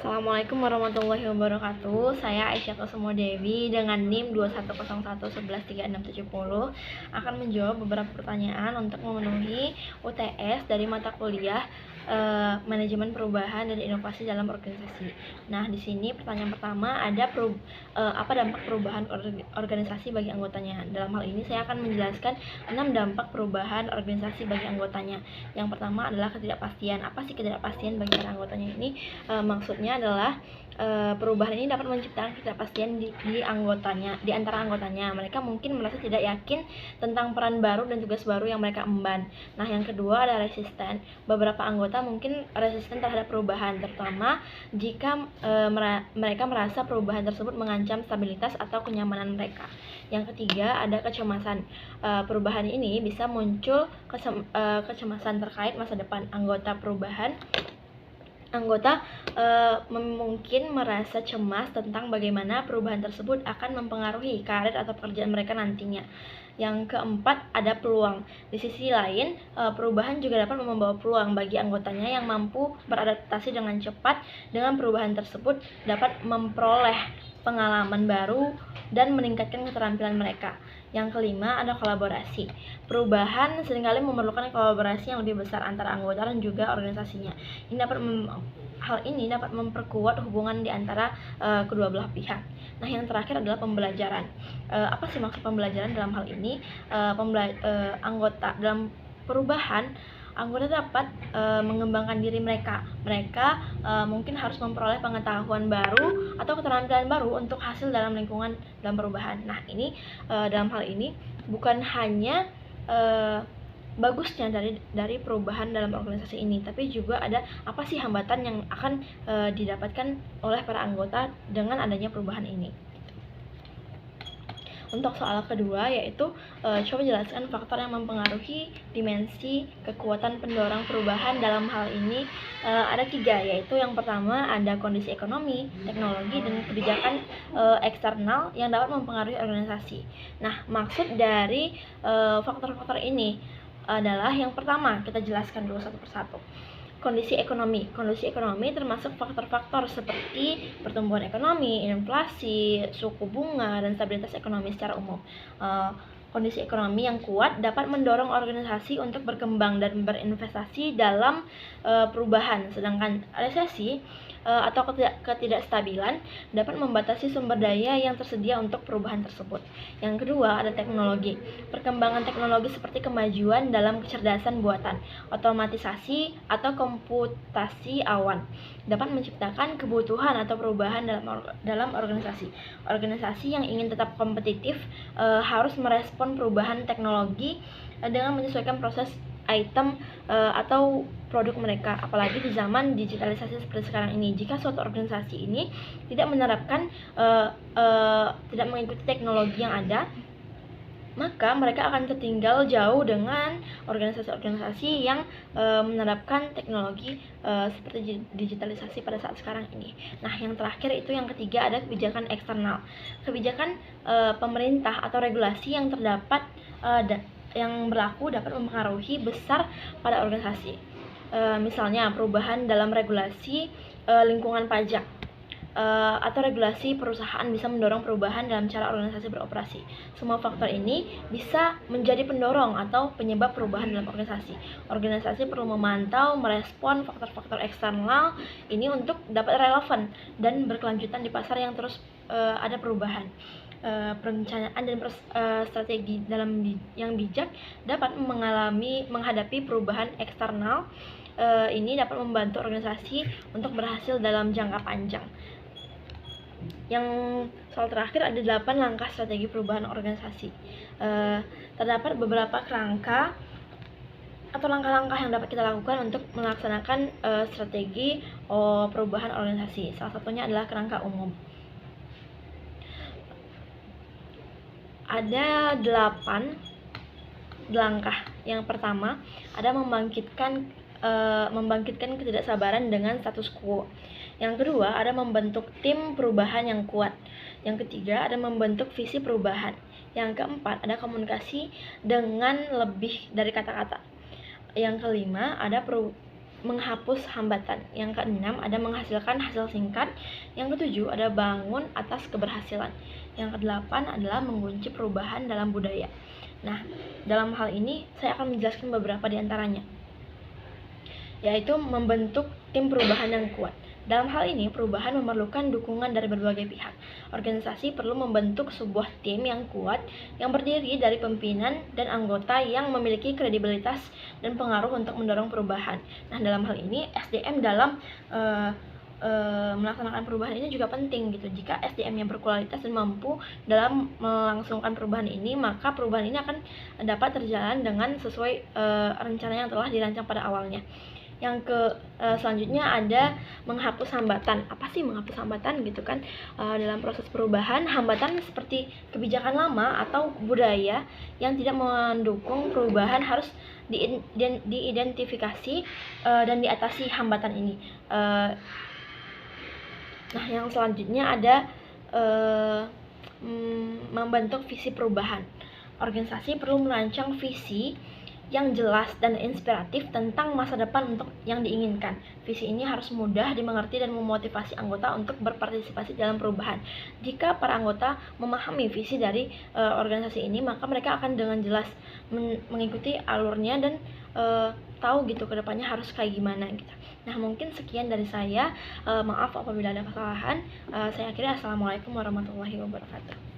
Assalamualaikum warahmatullahi wabarakatuh. Saya Aisyah Kusumo Dewi dengan NIM 2101113670 akan menjawab beberapa pertanyaan untuk memenuhi UTS dari mata kuliah Manajemen Perubahan dan Inovasi dalam Organisasi. Nah, di sini pertanyaan pertama ada apa dampak perubahan organisasi bagi anggotanya. Dalam hal ini saya akan menjelaskan 6 dampak perubahan organisasi bagi anggotanya. Yang pertama adalah ketidakpastian. Apa sih ketidakpastian bagi para anggotanya ini? Maksudnya adalah perubahan ini dapat menciptakan ketidakpastian di antara anggotanya. Mereka mungkin merasa tidak yakin tentang peran baru dan tugas baru yang mereka emban. Nah, yang kedua ada resisten. Beberapa anggota mungkin resisten terhadap perubahan, terutama jika mereka merasa perubahan tersebut mengancam stabilitas atau kenyamanan mereka. Yang ketiga ada kecemasan. Perubahan ini bisa muncul kecemasan terkait masa depan anggota. Anggota mungkin merasa cemas tentang bagaimana perubahan tersebut akan mempengaruhi karir atau pekerjaan mereka nantinya. Yang keempat ada peluang. Di sisi lain, perubahan juga dapat membawa peluang bagi anggotanya yang mampu beradaptasi dengan cepat dengan perubahan tersebut, dapat memperoleh pengalaman baru dan meningkatkan keterampilan mereka. Yang kelima ada kolaborasi. Perubahan seringkali memerlukan kolaborasi yang lebih besar antara anggota dan juga organisasinya. Hal ini dapat memperkuat hubungan di antara kedua belah pihak. Nah, yang terakhir adalah pembelajaran. Apa sih maksud pembelajaran dalam hal ini? Anggota dalam perubahan, anggota dapat mengembangkan diri mereka. Mereka mungkin harus memperoleh pengetahuan baru atau keterampilan baru untuk hasil dalam lingkungan dalam perubahan. Nah, ini dalam hal ini bukan hanya bagusnya dari perubahan dalam organisasi ini, tapi juga ada apa sih hambatan yang akan didapatkan oleh para anggota dengan adanya perubahan ini. Untuk soal kedua yaitu coba jelaskan faktor yang mempengaruhi dimensi kekuatan pendorong perubahan. Dalam hal ini ada 3, yaitu yang pertama ada kondisi ekonomi, teknologi, dan kebijakan eksternal yang dapat mempengaruhi organisasi. Nah, maksud dari faktor-faktor ini adalah yang pertama, kita jelaskan dulu satu persatu. Kondisi ekonomi termasuk faktor-faktor seperti pertumbuhan ekonomi, inflasi, suku bunga, dan stabilitas ekonomi secara umum. Kondisi ekonomi yang kuat dapat mendorong organisasi untuk berkembang dan berinvestasi dalam perubahan, sedangkan resesi atau ketidakstabilan dapat membatasi sumber daya yang tersedia untuk perubahan tersebut. Yang kedua ada teknologi. Perkembangan teknologi seperti kemajuan dalam kecerdasan buatan, otomatisasi, atau komputasi awan dapat menciptakan kebutuhan atau perubahan dalam organisasi. Organisasi yang ingin tetap kompetitif harus merespon perubahan teknologi dengan menyesuaikan proses item atau produk mereka, apalagi di zaman digitalisasi seperti sekarang ini. Jika suatu organisasi ini tidak menerapkan tidak mengikuti teknologi yang ada, maka mereka akan tertinggal jauh dengan organisasi-organisasi yang menerapkan teknologi seperti digitalisasi pada saat sekarang ini. Nah, yang terakhir itu yang ketiga ada kebijakan eksternal. Kebijakan pemerintah atau regulasi yang terdapat yang berlaku dapat mempengaruhi besar pada organisasi. Misalnya perubahan dalam regulasi lingkungan pajak atau regulasi perusahaan bisa mendorong perubahan dalam cara organisasi beroperasi. Semua faktor ini bisa menjadi pendorong atau penyebab perubahan dalam organisasi. Organisasi perlu memantau, merespon faktor-faktor eksternal ini untuk dapat relevan dan berkelanjutan di pasar yang terus ada perubahan. Perencanaan dan strategi yang bijak dapat menghadapi perubahan eksternal. Ini dapat membantu organisasi untuk berhasil dalam jangka panjang. Yang soal terakhir ada 8 langkah strategi perubahan organisasi. Terdapat beberapa kerangka atau langkah-langkah yang dapat kita lakukan untuk melaksanakan strategi perubahan organisasi. Salah satunya adalah kerangka umum. Ada 8 langkah. Yang pertama ada membangkitkan ketidaksabaran dengan status quo. Yang kedua ada membentuk tim perubahan yang kuat. Yang ketiga ada membentuk visi perubahan. Yang keempat ada komunikasi dengan lebih dari kata-kata. Yang kelima ada menghapus hambatan. Yang keenam ada menghasilkan hasil singkat. Yang ketujuh ada bangun atas keberhasilan. Yang kedelapan adalah mengunci perubahan dalam budaya. Nah, dalam hal ini saya akan menjelaskan beberapa di antaranya, yaitu membentuk tim perubahan yang kuat. Dalam hal ini, perubahan memerlukan dukungan dari berbagai pihak. Organisasi perlu membentuk sebuah tim yang kuat, yang berdiri dari pimpinan dan anggota yang memiliki kredibilitas dan pengaruh untuk mendorong perubahan. Nah, dalam hal ini, SDM dalam melaksanakan perubahan ini juga penting gitu. Jika SDM yang berkualitas dan mampu dalam melangsungkan perubahan ini, maka perubahan ini akan dapat terjalan dengan sesuai rencana yang telah dirancang pada awalnya. Yang selanjutnya ada menghapus hambatan. Apa sih menghapus hambatan gitu kan? Dalam proses perubahan, hambatan seperti kebijakan lama atau budaya yang tidak mendukung perubahan harus diidentifikasi dan diatasi hambatan ini. Nah, yang selanjutnya ada membentuk visi perubahan. Organisasi perlu merancang visi yang jelas dan inspiratif tentang masa depan untuk yang diinginkan. Visi ini harus mudah dimengerti dan memotivasi anggota untuk berpartisipasi dalam perubahan. Jika para anggota memahami visi dari organisasi ini, maka mereka akan dengan jelas mengikuti alurnya dan tahu gitu kedepannya harus kayak gimana gitu. Nah, mungkin sekian dari saya. Maaf apabila ada kesalahan. Saya akhiri. Assalamualaikum warahmatullahi wabarakatuh.